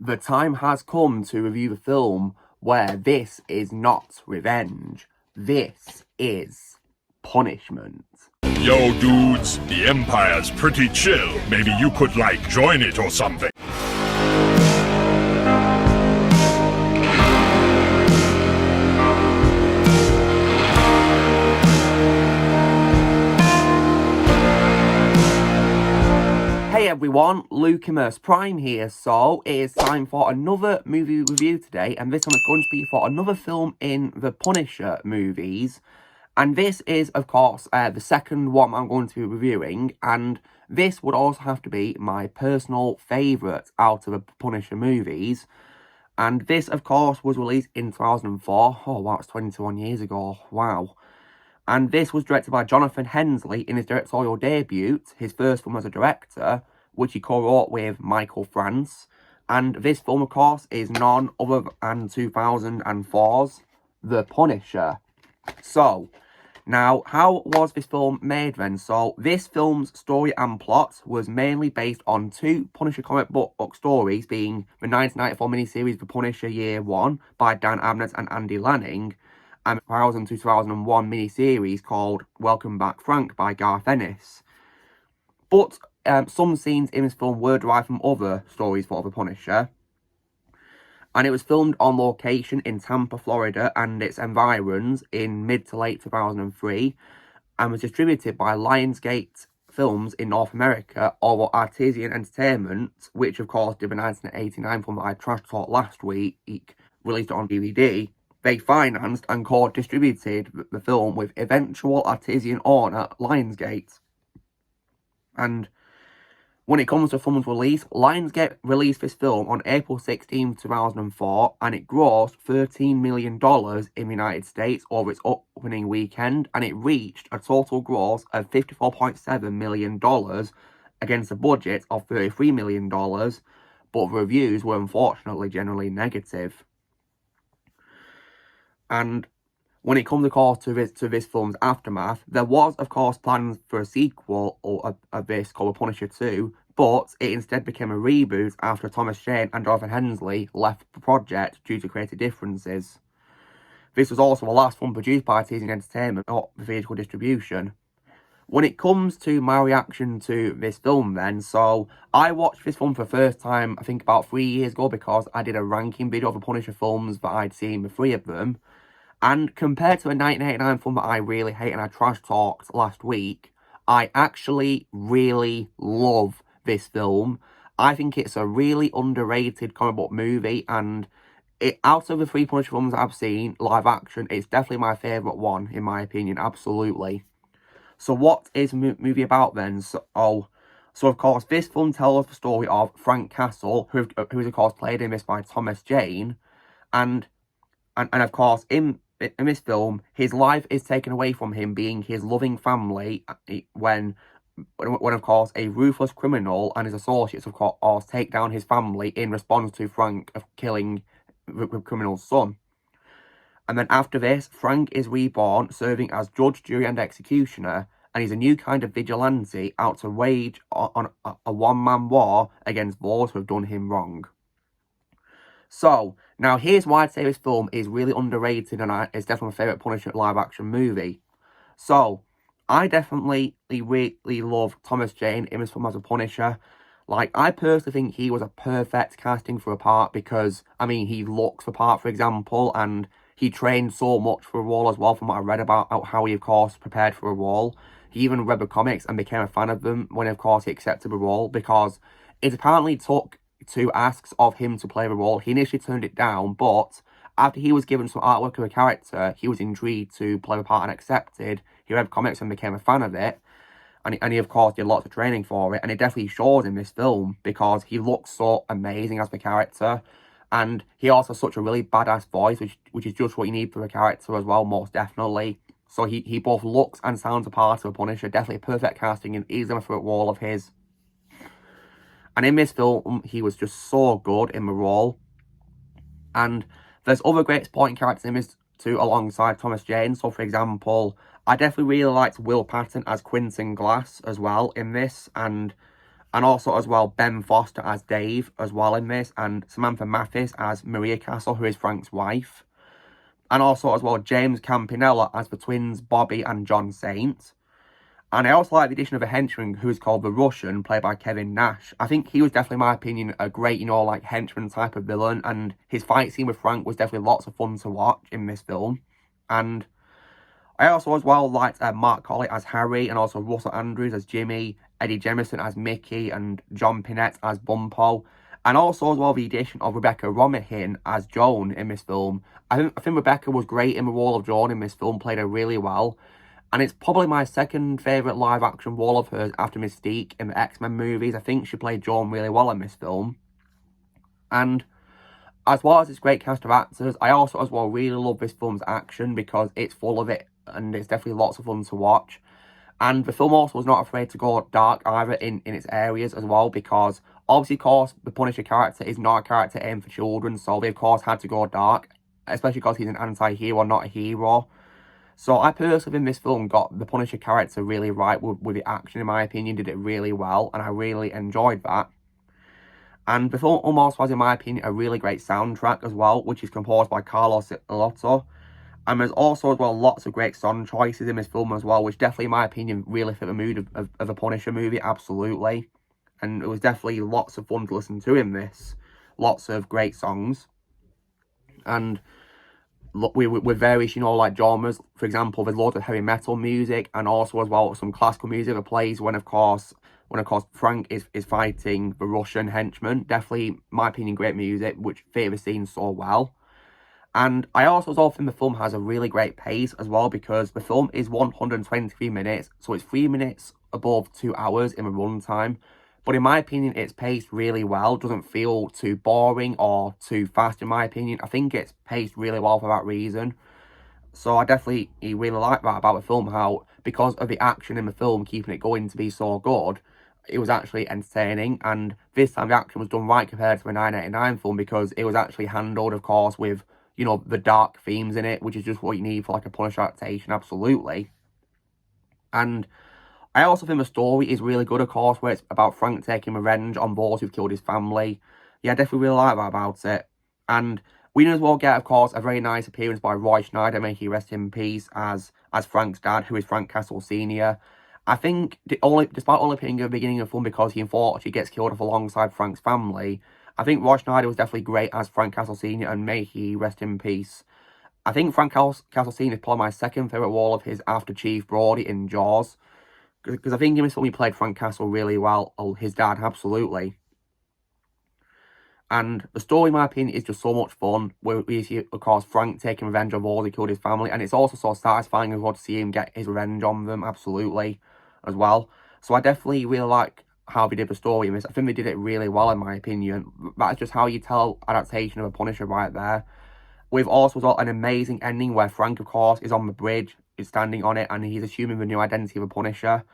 The time has come to review the film where this is not revenge. This is punishment. Yo, dudes, the Empire's pretty chill. Maybe you could, join it or something. Hey everyone, Lucimus Prime here. So it is time for another movie review today, and this one is going to be for another film in the Punisher movies. And this is, of course, the second one I'm going to be reviewing, and this would also have to be my personal favourite out of the Punisher movies. And this, of course, was released in 2004. Oh, wow, it's 21 years ago. Wow. And this was directed by Jonathan Hensleigh in his directorial debut, his first film as a director, which he co-wrote with Michael France. And this film, of course, is none other than 2004's The Punisher. So, now, how was this film made then? So, this film's story and plot was mainly based on two Punisher comic book stories, being the 1994 miniseries The Punisher Year 1 by Dan Abnett and Andy Lanning, and the 2000-2001 miniseries called Welcome Back Frank by Garth Ennis. But some scenes in this film were derived from other stories for The Punisher. And it was filmed on location in Tampa, Florida and its environs in mid to late 2003, and was distributed by Lionsgate Films in North America, or Artisan Entertainment, which of course did the 1989 film that I trash talked last week, released it on DVD. They financed and co-distributed the film with eventual Artisan owner Lionsgate. And when it comes to the film's release, Lionsgate released this film on April 16, 2004, and it grossed $13 million in the United States over its opening weekend, and it reached a total gross of $54.7 million against a budget of $33 million, but the reviews were unfortunately generally negative. And when it comes, of course, to this film's aftermath, there was, of course, plans for a sequel of this called Punisher 2, but it instead became a reboot after Thomas Jane and Jonathan Hensleigh left the project due to creative differences. This was also the last film produced by Artisan Entertainment for theatrical distribution. When it comes to my reaction to this film then, so I watched this film for the first time, I think about 3 years ago, because I did a ranking video of the Punisher films that I'd seen, the three of them. And compared to a 1989 film that I really hate and I trash talked last week, I actually really love this film. I think it's a really underrated comic book movie, and out of the three Punisher films I've seen, live action, it's definitely my favourite one, in my opinion, absolutely. So what is the movie about then? So of course, this film tells the story of Frank Castle, who is of course played in this by Thomas Jane, and of course in this film, his life is taken away from him being his loving family when of course a ruthless criminal and his associates of course take down his family in response to Frank of killing the criminal's son. And then after this, Frank is reborn, serving as judge, jury and executioner, and he's a new kind of vigilante out to wage on a one-man war against those who have done him wrong. So, now here's why I'd say this film is really underrated and it's definitely my favourite Punisher live-action movie. So, I definitely really love Thomas Jane in this film as a Punisher. I personally think he was a perfect casting for a part because, I mean, he looks the part, for example, and he trained so much for a role as well from what I read about how he, of course, prepared for a role. He even read the comics and became a fan of them when, of course, he accepted the role because it apparently took 2 asks of him to play the role. He initially turned it down, but after he was given some artwork of a character, he was intrigued to play the part and accepted. He read comics and became a fan of it. And he, of course, did lots of training for it. And it definitely shows in this film because he looks so amazing as the character. And he also has such a really badass voice, which is just what you need for a character as well, most definitely. So he both looks and sounds a part of a Punisher. Definitely a perfect casting and easily my favourite role of his. And in this film, he was just so good in the role. And there's other great supporting characters in this too, alongside Thomas Jane. So, for example, I definitely really liked Will Patton as Quentin Glass as well in this. And And also as well, Ben Foster as Dave as well in this, and Samantha Mathis as Maria Castle, who is Frank's wife. And also as well, James Campanella as the twins Bobby and John Saint. And I also like the addition of a henchman who is called the Russian, played by Kevin Nash. I think he was definitely, in my opinion, a great, like, henchman type of villain. And his fight scene with Frank was definitely lots of fun to watch in this film. And I also as well liked Mark Colley as Harry, and also Russell Andrews as Jimmy, Eddie Jemison as Mickey, and John Pinette as Bumpo. And also as well the addition of Rebecca Romijn as Joan in this film. I think Rebecca was great in the role of Joan in this film, played her really well. And it's probably my second favourite live-action role of hers after Mystique in the X-Men movies. I think she played Joan really well in this film. And as well as its great cast of actors, I also as well really love this film's action because it's full of it and it's definitely lots of fun to watch. And the film also was not afraid to go dark either in its areas as well, because obviously, of course, the Punisher character is not a character aimed for children, so they of course had to go dark, especially because he's an anti-hero, not a hero. So I personally, in this film, got the Punisher character really right with the action, in my opinion, did it really well, and I really enjoyed that. And the film almost has, in my opinion, a really great soundtrack as well, which is composed by Carlos Lotto. And there's also as well lots of great song choices in this film as well, which definitely, in my opinion, really fit the mood of a Punisher movie, absolutely. And it was definitely lots of fun to listen to in this. Lots of great songs. And with various, like, genres. For example, there's loads of heavy metal music, and also as well some classical music that plays when of course Frank is fighting the Russian henchman. Definitely, in my opinion, great music, which fit the scene so well. And I also as well think the film has a really great pace as well, because the film is 123 minutes, so it's 3 minutes above 2 hours in the runtime. But in my opinion, it's paced really well. Doesn't feel too boring or too fast, in my opinion. I think it's paced really well for that reason. So I definitely really like that about the film, how because of the action in the film, keeping it going to be so good, it was actually entertaining. And this time the action was done right compared to the 1989 film, because it was actually handled, of course, with, the dark themes in it, which is just what you need for, like, a Punisher adaptation, absolutely. And I also think the story is really good, of course, where it's about Frank taking revenge on those who've killed his family. Yeah, I definitely really like that about it. And we as well get, of course, a very nice appearance by Roy Schneider, may he rest in peace, as Frank's dad, who is Frank Castle Sr. I think, despite only appearing at the beginning of the film because he unfortunately gets killed off alongside Frank's family, I think Roy Schneider was definitely great as Frank Castle Sr., and may he rest in peace. I think Frank Castle Sr. is probably my second favourite role of his after Chief Brody in Jaws. Because I think in this film he played Frank Castle really well, or his dad, absolutely. And the story, in my opinion, is just so much fun. We see, of course, Frank taking revenge on all who killed his family, and it's also so satisfying as well to see him get his revenge on them, absolutely, as well. So I definitely really like how they did the story in this. I think they did it really well, in my opinion. That's just how you tell adaptation of a Punisher right there. We've also got an amazing ending where Frank, of course, is on the bridge, is standing on it, and he's assuming the new identity of a Punisher.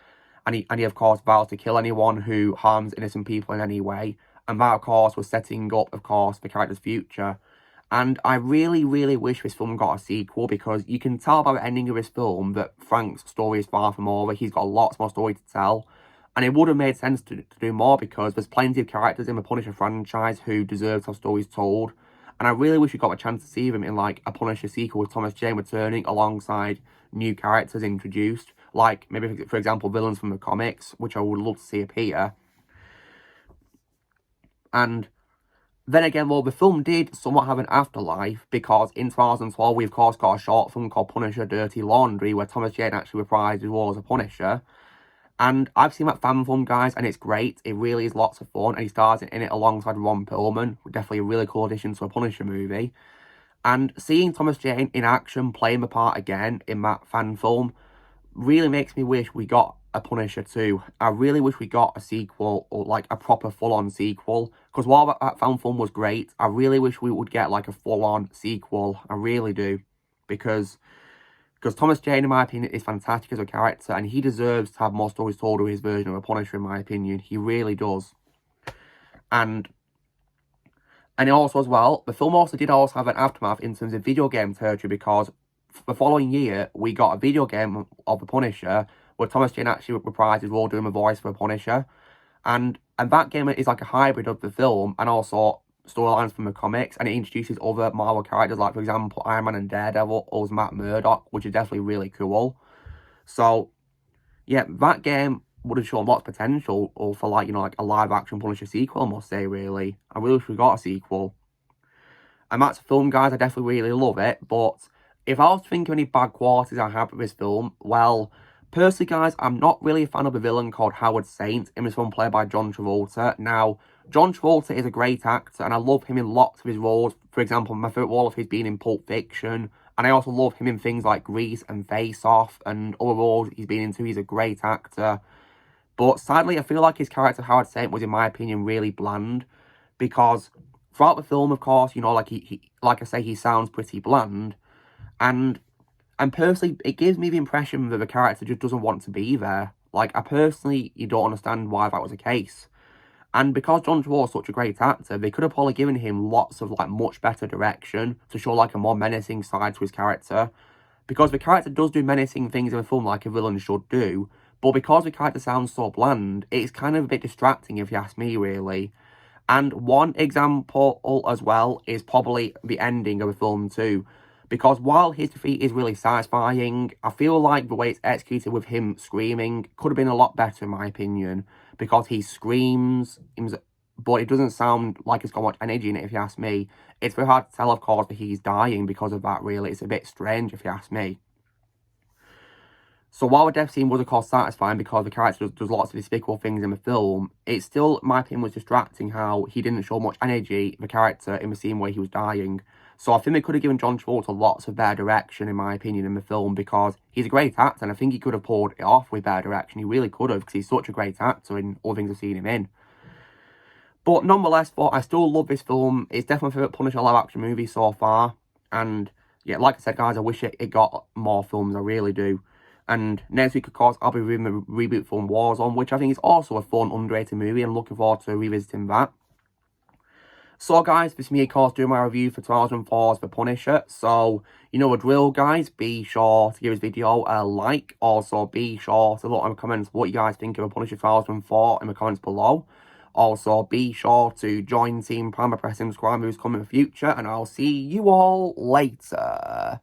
And he of course, vows to kill anyone who harms innocent people in any way. And that, of course, was setting up, of course, the character's future. And I really, really wish this film got a sequel, because you can tell by the ending of this film that Frank's story is far from over. He's got lots more story to tell. And it would have made sense to do more, because there's plenty of characters in the Punisher franchise who deserve to have stories told. And I really wish we got a chance to see them in, like, a Punisher sequel with Thomas Jane returning alongside new characters introduced. Like, maybe, for example, villains from the comics, which I would love to see appear. And then again, well, the film did somewhat have an afterlife, because in 2012, we, of course, got a short film called Punisher Dirty Laundry, where Thomas Jane actually reprised his role as a Punisher. And I've seen that fan film, guys, and it's great. It really is lots of fun, and he stars in it alongside Ron Perlman. Definitely a really cool addition to a Punisher movie. And seeing Thomas Jane in action, playing the part again in that fan film, really makes me wish we got a Punisher 2. I really wish we got a sequel, or like a proper full-on sequel. Because while that fan film was great, I really wish we would get like a full-on sequel. I really do. Because Thomas Jane, in my opinion, is fantastic as a character, and he deserves to have more stories told with his version of a Punisher, in my opinion. He really does. And also as well, the film also did have an aftermath in terms of video game territory, because the following year, we got a video game of the Punisher, where Thomas Jane actually reprised his role doing the voice for a Punisher. And And that game is like a hybrid of the film and also storylines from the comics, and it introduces other Marvel characters, like, for example, Iron Man and Daredevil, as Matt Murdock, which is definitely really cool. So, yeah, that game would have shown lots of potential for, like, you know, like a live-action Punisher sequel, I must say, really. I really wish we got a sequel. And that's a film, guys, I definitely really love it, but if I was to think of any bad qualities I have with this film, well, personally, guys, I'm not really a fan of a villain called Howard Saint in this film played by John Travolta. Now, John Travolta is a great actor, and I love him in lots of his roles. For example, my favourite role of his being in Pulp Fiction, and I also love him in things like Grease and Face Off, and other roles he's been into. He's a great actor. But sadly, I feel like his character, Howard Saint, was, in my opinion, really bland, because throughout the film, of course, you know, like like I say, he sounds pretty bland, and personally, it gives me the impression that the character just doesn't want to be there. Like, I personally, you don't understand why that was the case. And because John Travolta is such a great actor, they could have probably given him lots of, like, much better direction to show, like, a more menacing side to his character. Because the character does do menacing things in the film like a villain should do, but because the character sounds so bland, it's kind of a bit distracting if you ask me, really. And one example as well is probably the ending of the film too. Because while his defeat is really satisfying, I feel like the way it's executed with him screaming could have been a lot better, in my opinion. Because he screams, but it doesn't sound like it's got much energy in it, if you ask me. It's very hard to tell, of course, that he's dying because of that, really. It's a bit strange, if you ask me. So while the death scene was, of course, satisfying because the character does lots of despicable things in the film, it still, in my opinion, was distracting how he didn't show much energy, the character, in the scene where he was dying. So I think they could have given John Travolta lots of better direction, in my opinion, in the film, because he's a great actor, and I think he could have pulled it off with better direction. He really could have, because he's such a great actor in all things I've seen him in. But nonetheless, I still love this film. It's definitely my favourite Punisher live-action movie so far. And, yeah, like I said, guys, I wish it got more films. I really do. And next week, of course, I'll be reviewing the reboot film Warzone, which I think is also a fun, underrated movie. I'm looking forward to revisiting that. So, guys, this is me, of course, doing my review for 2004's The Punisher. So, you know the drill, guys. Be sure to give this video a like. Also, be sure to look in the comments what you guys think of The Punisher 2004 in the comments below. Also, be sure to join Team Prime by pressing subscribe, who's coming in the future. And I'll see you all later.